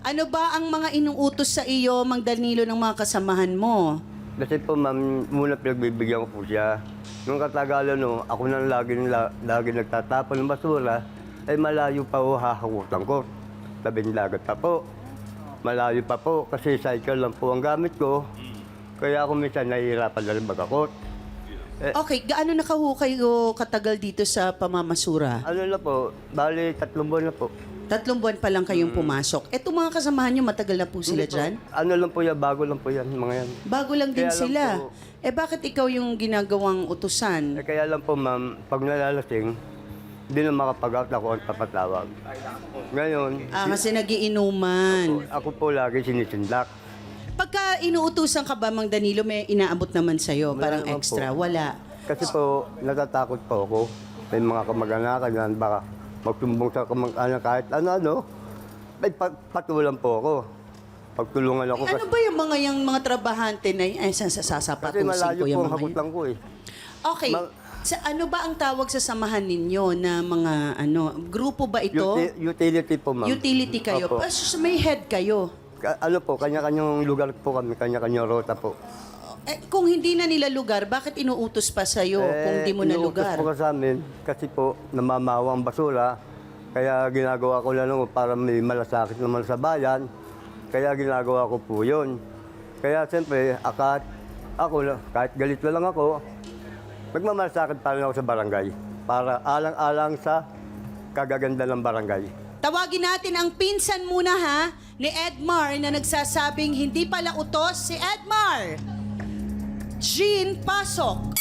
Ano ba ang mga inuutos sa iyo, Mang Danilo, ng mga kasamahan mo? Kasi po, ma'am, muna pinagbibigyan ko po siya. Nung katagalan, no, ako nang lagi nagtatapon ng basura, ay malayo pa po hahakutan ko. Tabing dagat pa po. Malayo pa po, kasi cycle lang po ang gamit ko. Kaya ako minsan nahihirapan na rin magakot. Okay, gaano na kayo katagal dito sa pamamasura? Ano na po, bali 3 buwan na po. 3 buwan pa lang kayong pumasok. Etong mga kasamahan nyo, matagal na po sila Hindi po. dyan? Ano lang po yan, bago lang po yan, mga yan. Bago lang din Kaya lang sila. po- Bakit ikaw yung ginagawang utusan? Kaya lang po, ma'am, pag nalalasing, hindi na makapag-out ako ang papatawag. Ngayon, Kasi nagiinuman. ako po lagi sinisindak. Pagka inuutusan ka ba, Mang Danilo, may inaabot naman sa'yo, Wala parang naman extra? po. Wala. Kasi po, natatakot po ako. May mga kamag-anakan yan, baka magtumbong sa kamag-anak kahit ano-ano. May patulan po ako. Pagtulungan ako. Ano ba yung mga trabahante na yun? Ay, Kasi sasapatusin malayo ko po yung ang mga hakot yun. lang ko eh. Okay. Ano ba ang tawag sa samahan ninyo na mga grupo ba ito? Utility po, ma'am. Utility kayo. Opo. May head kayo. Ano po, kanya-kanyang lugar po kami, kanya-kanyang rota po. Kung hindi na nila lugar, bakit inuutos pa sa'yo kung di mo na inuutos lugar? po ka sa amin kasi po namamawa ang basura. Kaya ginagawa ko lang para may malasakit naman sa bayan. Kaya ginagawa ko po yun. Kaya siyempre, kahit galit na lang ako, magmamalasakit pa rin ako sa barangay. Para alang-alang sa kagaganda ng barangay. Tawagin natin ang pinsan muna ni Edmar na nagsasabing hindi pala utos si Edmar. Jean, pasok.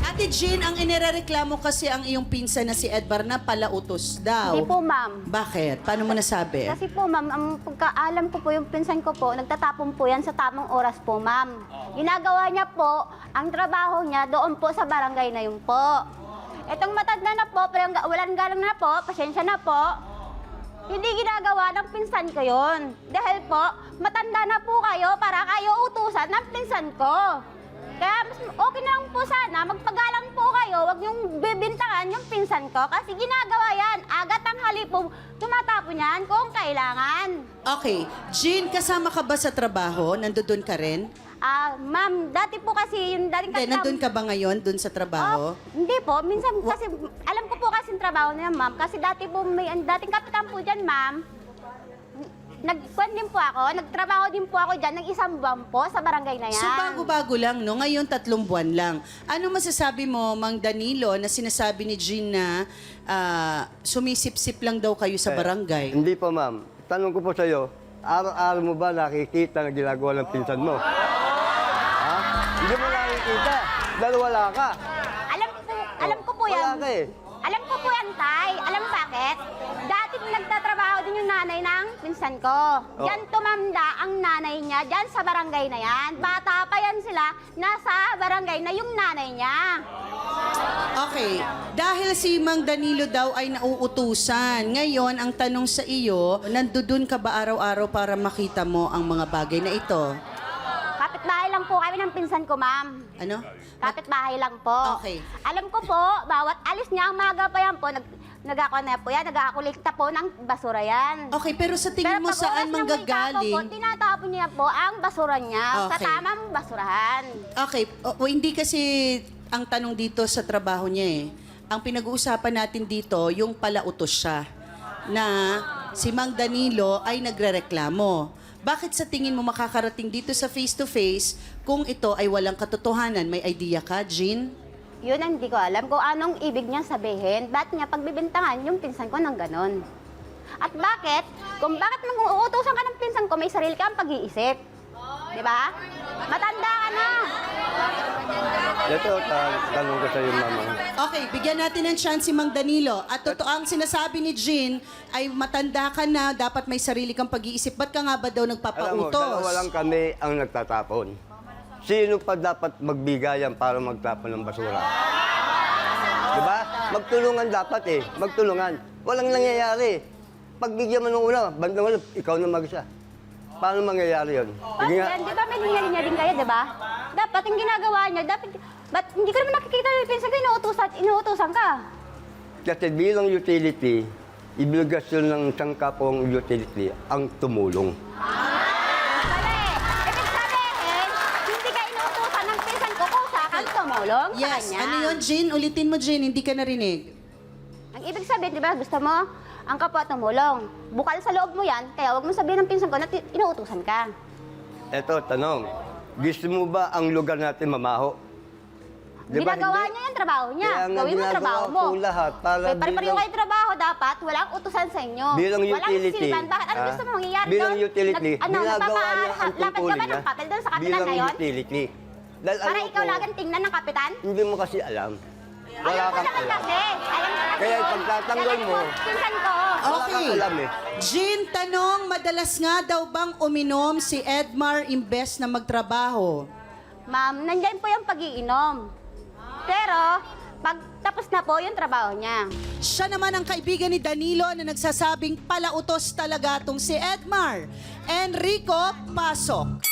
Ate Jean, ang inirereklamo kasi ang iyong pinsan na si Edmar na palautos daw. Hindi po, ma'am. Bakit? Paano mo nasabi? Kasi po, ma'am, ang pagkaalam ko po, yung pinsan ko po, nagtatapon po yan sa tamang oras po, ma'am. Ginagawa niya po, ang trabaho niya doon po sa barangay na yun po. Itong matanda na po, pero walang galang na po, pasensya na po, hindi ginagawa ng pinsan ko yun. Dahil po, matanda na po kayo para kayo utusan ng pinsan ko. Kaya mas okay na lang po sana, magpagalang po kayo, huwag niyong bibintangan yung pinsan ko kasi ginagawa yan. Aga tanghali po, tumatapon yan kung kailangan. Okay. Jean, kasama ka ba sa trabaho? Nandoon ka rin? Ma'am, dati po kasi yung dating Hindi, nandun ka ba ngayon dun sa trabaho? Hindi po, minsan kasi, alam ko po kasi yung trabaho niya, ma'am. Kasi dati po, may dating kapitan po dyan, ma'am. Nagkuhan din po ako, nagtrabaho din po ako dyan ng 1 buwan po sa barangay na yan. So bago-bago lang, no? Ngayon 3 buwan lang. Ano masasabi mo, Mang Danilo, na sinasabi ni Jean na sumisip-sip lang daw kayo sa barangay? Hindi po, ma'am. Tanong ko po sa iyo, araw-araw mo ba nakikita na ginagawa ng pinsan mo? Ha? Hindi mo nakikita. Dahil wala ka. Alam ko po Wala yan. ka eh. Alam ko po yan, Tay. Alam mo bakit? Dati nagtatrabaho din yung nanay ng pinsan ko. Diyan tumanda ang nanay niya, diyan sa barangay na yan. Bata pa yan sila, nasa barangay na yung nanay niya. Okay. Dahil si Mang Danilo daw ay nauutusan. Ngayon, ang tanong sa iyo, nandudun ka ba araw-araw para makita mo ang mga bagay na ito? Kapitbahay lang po kami ng pinsan ko, ma'am. Ano? Kapitbahay lang po. Okay. Alam ko po, bawat alis niya ang maga pa yan po, nag-aakulikta po ng basura yan. Okay, pero sa tingin mo pag saan oras ng may tapo po, manggagaling? tinatapon niya po ang basura niya sa Okay. tamang basurahan. Okay, hindi kasi ang tanong dito sa trabaho niya eh. Ang pinag-uusapan natin dito, yung palautos siya na si Mang Danilo ay nagrereklamo. Bakit sa tingin mo makakarating dito sa face-to-face kung ito ay walang katotohanan? May idea ka, Jean? Yun ang hindi ko alam kung anong ibig niya sabihin. Ba't niya pagbibintangan yung pinsan ko ng ganon? At bakit? Kung bakit mag-uutusan ka ng pinsan ko, may sarili kang pag-iisip. Di ba? Matanda ka na. Ito, tanong ko sa iyo, mama. Okay, bigyan natin ng chance si Mang Danilo. At totoo ang sinasabi ni Jean ay matanda ka na, dapat may sarili kang pag-iisip. Ba't ka nga ba daw Alam mo, nagpapautos? dalawa lang kami ang nagtatapon. Sino pa dapat magbigayan para magtapon ng basura? Diba? Magtulungan dapat eh. Magtulungan. Walang nangyayari. Pagbigyan mo nung una, bandang wala, ikaw na mag-isa. Paano mangyayari yun? Paano yan? Di ba may linya-linya din kayo, di ba? dapat yung ginagawa niya, dapat, ba't hindi ko naman nakikita yung pinsan ko, inuutusan ka. Kasi bilang utility, obligasyon ng isang kapong utility ang tumulong. Mali. Ibig sabihin, hindi ka inuutusan ng pinsan ko kung saan kang tumulong sa Yes, kanya. ano yun, Jean? Ulitin mo, Jean, hindi ka narinig. Ang ibig sabihin, di ba, gusto mo, ang kapwa tumulong. Bukal sa loob mo yan, kaya huwag mo sabihin ng pinsan ko na inuutusan ka. Eto, tanong. Gusto mo ba ang lugar natin mamaho? Di ba Ginagawa hindi? niya yung trabaho niya. Kaya nga Gawin mo yung ginagawa trabaho mo. ko lahat para Pare-pareho bilang- kayo trabaho dapat. Walang utusan sa inyo. Bilang Walang utility, silban. Bakit? Ano gusto mo mangyayari bilang doon? utility, ginagawa niya ang Nagpapalapad ka tungkulin ba niya ng papel doon sa kapitan bilang na yun? utility. Dahil Para alam ikaw ko, laging tingnan ng kapitan? hindi mo kasi alam. Wala Alam ko kang naman alam. kasi. Alam ko kasi. Kaya yun. pagtatanggol Kaya mo- pinsan ko. Wala Okay. kang alam eh. Jean, tanong, madalas nga daw bang uminom si Edmar imbes na magtrabaho? Ma'am, nandyan po yung pag-iinom. Pero, pag tapos na po yung trabaho niya. Siya naman ang kaibigan ni Danilo na nagsasabing palautos talaga tong si Edmar. Enrico, pasok.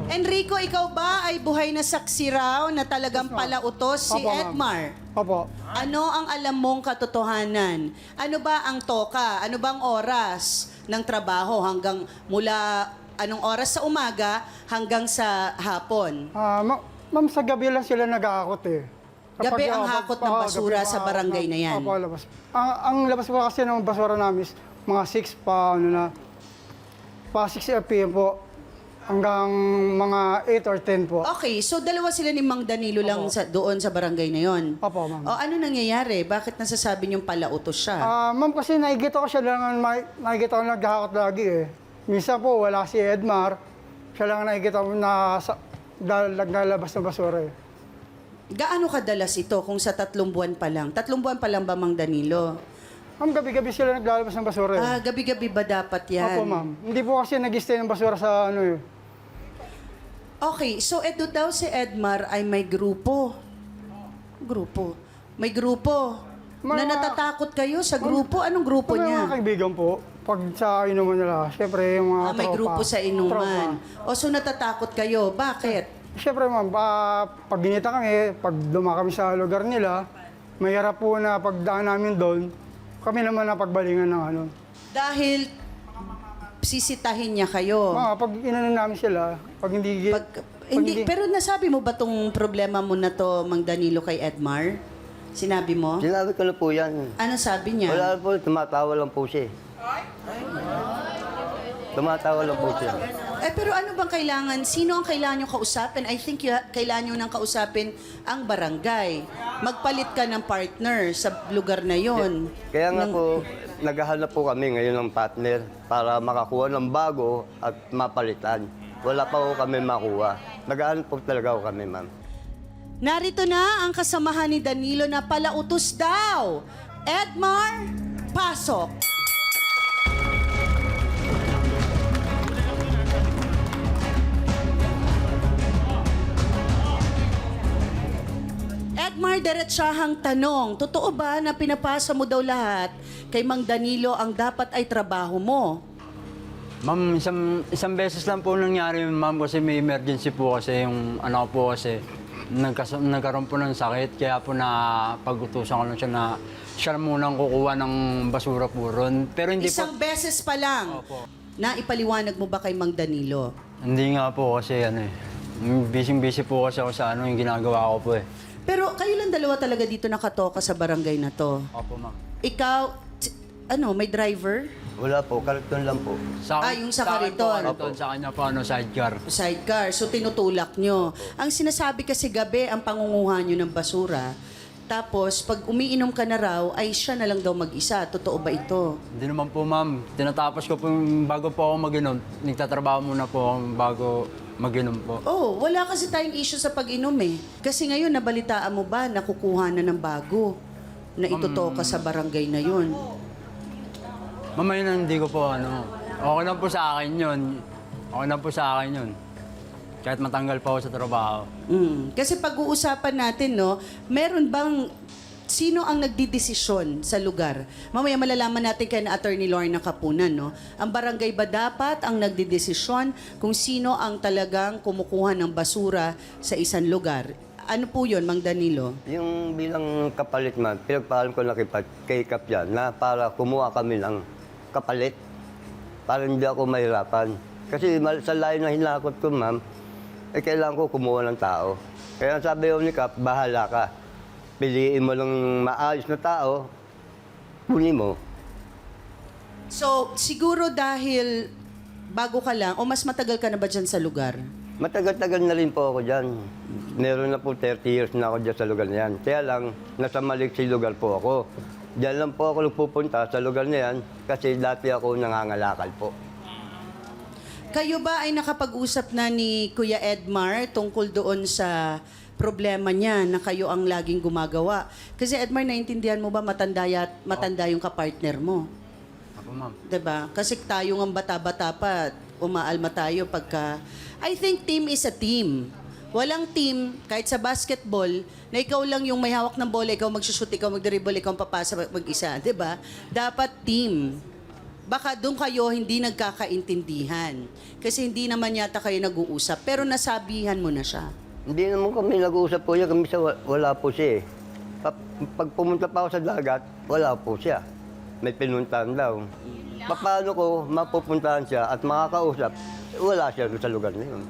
Enrico, ikaw ba ay buhay na saksi raw na talagang palautos si Opo, ma'am. Edmar? Opo. Ano ang alam mong katotohanan? Ano ba ang toka? Ano bang oras ng trabaho hanggang mula anong oras sa umaga hanggang sa hapon? Ma'am, sa gabi lang sila nag-aakot eh. Gabi ang hakot ng basura sa barangay na yan. Opo, labas. Ang labas po kasi ng basura namin is mga 6 pa, pa 6 PM po. Hanggang mga 8 or 10 po. Okay, so dalawa sila ni Mang Danilo lang doon sa barangay na yon. Opo, ma'am. O ano nangyayari? Bakit nasasabi niyong palautos siya? Ma'am, kasi nakikita ko siya lang, nakikita ko nag-aakot lagi eh. Minsan po, wala si Edmar. Siya lang nakikita ko na naglalabas ng basura eh. Gaano kadalas ito kung sa 3 buwan pa lang? 3 buwan pa lang ba, Mang Danilo? Ma'am, gabi-gabi sila naglalabas ng basura eh. Gabi-gabi ba dapat yan? Opo, ma'am. Hindi po kasi nag-stay ng basura sa ano eh. Okay, so eto daw si Edmar ay may grupo. May grupo. Na Mga- natatakot kayo sa grupo? Anong grupo Kami niya? mga kaibigan po, pag sa inuman nila, syempre yung mga May tropa. grupo sa inuman. Tropa. O so natatakot kayo. Bakit? Syempre ma'am, pag ginita kami, pag duma kami sa lugar nila, mahirap po na pagdaan namin doon, kami naman na pagbalingan ng ano. Dahil sisitahin niya kayo. Mga pag inanon namin sila, pag hindi... Hindi, pero nasabi mo ba tong problema mo na to, Mang Danilo, kay Edmar? Sinabi mo? Sinabi ko na po yan. Ano sabi niya? Wala po, tumatawa lang po siya. Tumatawa lang po siya. Pero ano bang kailangan? Sino ang kailangan nyo kausapin? I think kailangan nyo nang kausapin ang barangay. Magpalit ka ng partner sa lugar na yon. Kaya nga po, naghahanap po kami ngayon ng partner para makakuha ng bago at mapalitan. Wala pa po kami makuha. Naghahanap po talaga po kami, ma'am. Narito na ang kasamahan ni Danilo na palautos daw. Edmar, pasok. Edmar, diretsahang tanong. Totoo ba na pinapasa mo daw lahat kay Mang Danilo ang dapat ay trabaho mo? Ma'am, isang beses lang po nangyari yun, ma'am, kasi may emergency po kasi yung anak ko po kasi nagkaroon po ng sakit. Kaya po na pag-utusan ko lang siya na siya munang kukuha ng basura po ron. Pero hindi Isang po, beses pa lang. Na ipaliwanag mo ba kay Mang Danilo? hindi nga po kasi ano eh. Busy po kasi ako sa ano yung ginagawa ko po eh. Pero kayo lang dalawa talaga dito nakatoka sa barangay na to. Opo, ma'am. Ikaw, may driver? Wala po, karton lang po. Yung sa akin po, kariton. kariton, sa kanya po, sidecar. Sidecar. So, tinutulak nyo. Ang sinasabi kasi gabi, ang pangunguha nyo ng basura. Tapos, pag umiinom ka na raw, ay siya na lang daw mag-isa. Totoo ba ito? Hindi naman po, ma'am. Tinatapos ko po bago po ako mag-inom. Nagtatrabaho muna po ako bago mag-inom po. Oh, wala kasi tayong issue sa pag-inom eh. Kasi ngayon, nabalitaan mo ba na kukuha na ng bago na itutoka sa barangay na yun? Mamaya na hindi ko po ano. Okay lang po sa akin yun. Okay lang po sa akin yun. Kahit matanggal pa ako sa trabaho. Kasi pag-uusapan natin, no, meron bang sino ang nagdidesisyon sa lugar? Mamaya malalaman natin kay na Attorney Lorna Kapunan, no? Ang barangay ba dapat ang nagdidesisyon kung sino ang talagang kumukuha ng basura sa isang lugar? Ano po yun, Mang Danilo? Yung bilang kapalit man, pinagpaalam ko na kay Kap yan na para kumuha kami ng kapalit para hindi ako mahirapan. Kasi sa layo na hinakot ko, ma'am, kailangan ko kumuha ng tao. Kaya sabi ko ni Kap, bahala ka. Piliin mo ng maayos na tao, kunin mo. So, siguro dahil bago ka lang, o mas matagal ka na ba dyan sa lugar? Matagal-tagal na rin po ako dyan. Meron na po 30 years na ako dyan sa lugar na yan. Kaya lang, nasa Maliksi lugar po ako. Diyan lang po ako nagpupunta sa lugar na yan kasi dati ako nangangalakal po. Kayo ba ay nakapag-usap na ni Kuya Edmar tungkol doon sa problema niya na kayo ang laging gumagawa? Kasi Edmar, naintindihan mo ba matanda yung kapartner mo? Ako, ma'am. 'Di ba? Kasi tayo ng bata-bata pa, umaalma tayo pagka... I think team is a team. Walang team, kahit sa basketball, na ikaw lang yung may hawak ng bola, ikaw magsushoot, ikaw magdribble, ikaw ang papasa mag-isa. 'Di ba? Dapat team. Baka doon kayo hindi nagkakaintindihan. Kasi hindi naman yata kayo nag-uusap. Pero nasabihan mo na siya. Hindi naman kami nag-uusap po yan, kami wala po siya eh. Pag pumunta pa ako sa dagat, wala po siya. May pinuntahan daw. Paano ko mapupuntahan siya at makakausap, wala siya sa lugar na yun.